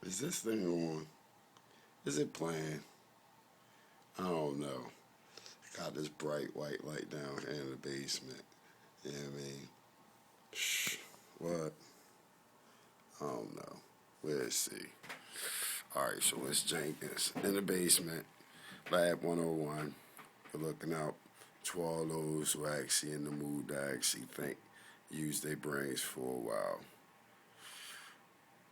Is this thing on? Is it playing? I don't know. Got this bright white light down here in the basement. You know what I mean? Shh. What? I don't know. Let's see. Alright, so it's Jenkins in the basement, Lab 101. We're looking out to all those who are actually in the mood to actually think, use their brains for a while.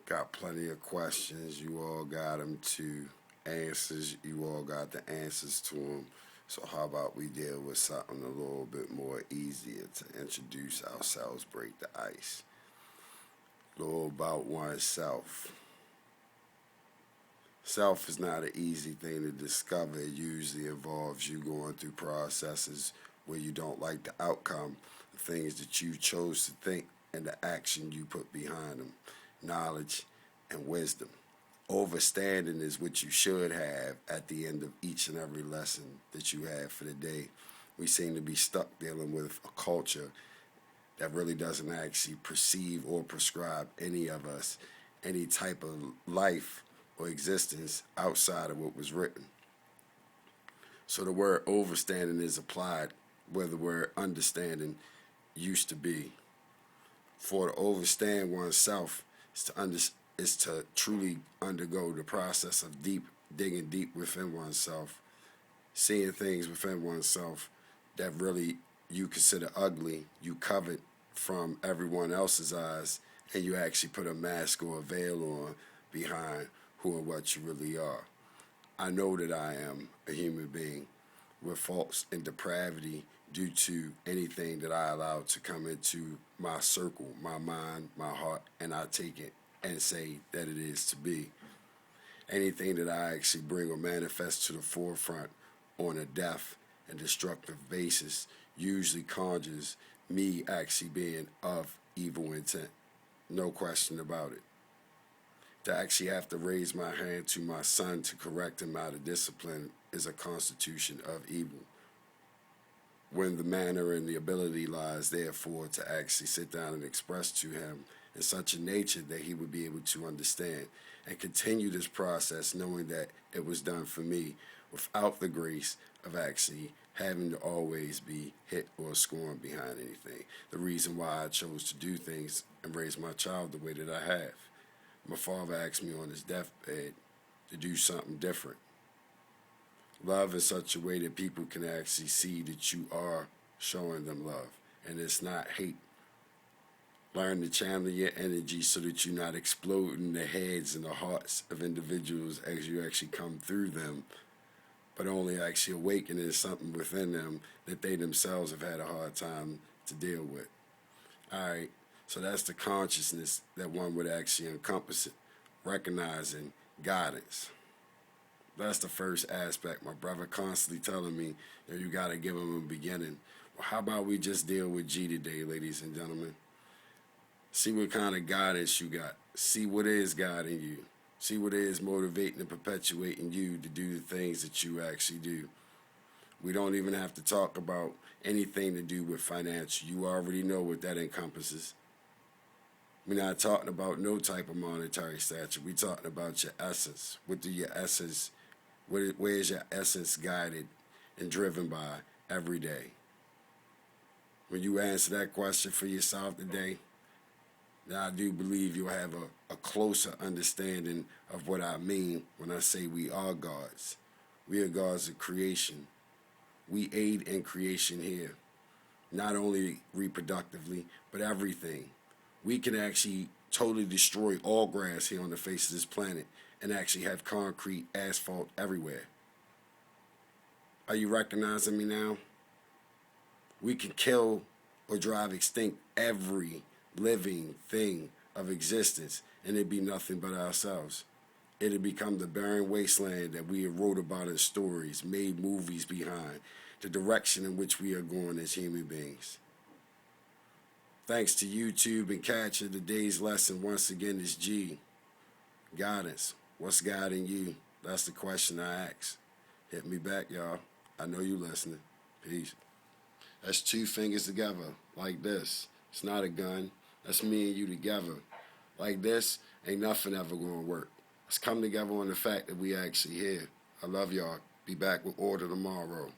Got plenty of questions. You all got them to answers. You all got the answers to them. So how about we deal with something a little bit more easier to introduce ourselves, break the ice. A little about oneself. Self is not an easy thing to discover. It usually involves you going through processes where you don't like the outcome, the things that you chose to think, and the action you put behind them. Knowledge and wisdom. Overstanding is what you should have at the end of each and every lesson that you have for the day. We seem to be stuck dealing with a culture that really doesn't actually perceive or prescribe any of us any type of life or existence outside of what was written. So the word overstanding is applied where the word understanding used to be. For to overstand oneself is to truly undergo the process of digging deep within oneself, seeing things within oneself that really you consider ugly, you covet from everyone else's eyes, and you actually put a mask or a veil on behind who and what you really are. I know that I am a human being with faults and depravity due to anything that I allow to come into my circle, my mind, my heart, and I take it and say that it is to be. Anything that I actually bring or manifest to the forefront on a death and destructive basis usually conjures me actually being of evil intent. No question about it. To actually have to raise my hand to my son to correct him out of discipline is a constitution of evil. When the manner and the ability lies, therefore, to actually sit down and express to him in such a nature that he would be able to understand and continue this process knowing that it was done for me without the grace of actually having to always be hit or scorned behind anything. The reason why I chose to do things and raise my child the way that I have. My father asked me on his deathbed to do something different. Love in such a way that people can actually see that you are showing them love. And it's not hate. Learn to channel your energy so that you're not exploding the heads and the hearts of individuals as you actually come through them, but only actually awakening something within them that they themselves have had a hard time to deal with. All right, so that's the consciousness that one would actually encompass it, recognizing guidance. That's the first aspect. My brother constantly telling me that you got to give him a beginning. Well, how about we just deal with G today, ladies and gentlemen? See what kind of guidance you got. See what is guiding you. See what is motivating and perpetuating you to do the things that you actually do. We don't even have to talk about anything to do with financial. You already know what that encompasses. We're not talking about no type of monetary stature. We're talking about your essence. What do your essence, where is your essence guided and driven by every day? When you answer that question for yourself today, then I do believe you'll have a closer understanding of what I mean when I say we are gods. We are gods of creation. We aid in creation here, not only reproductively, but everything. We can actually totally destroy all grass here on the face of this planet and actually have concrete, asphalt everywhere. Are you recognizing me now? We can kill or drive extinct every living thing of existence, and it'd be nothing but ourselves. It'd become the barren wasteland that we have wrote about in stories, made movies behind, the direction in which we are going as human beings. Thanks to YouTube and Catcher, today's lesson once again is G. Guidance. What's guiding you? That's the question I ask. Hit me back, y'all. I know you listening. Peace. That's two fingers together, like this. It's not a gun. That's me and you together. Like this, ain't nothing ever gonna work. Let's come together on the fact that we actually here. I love y'all. Be back with order tomorrow.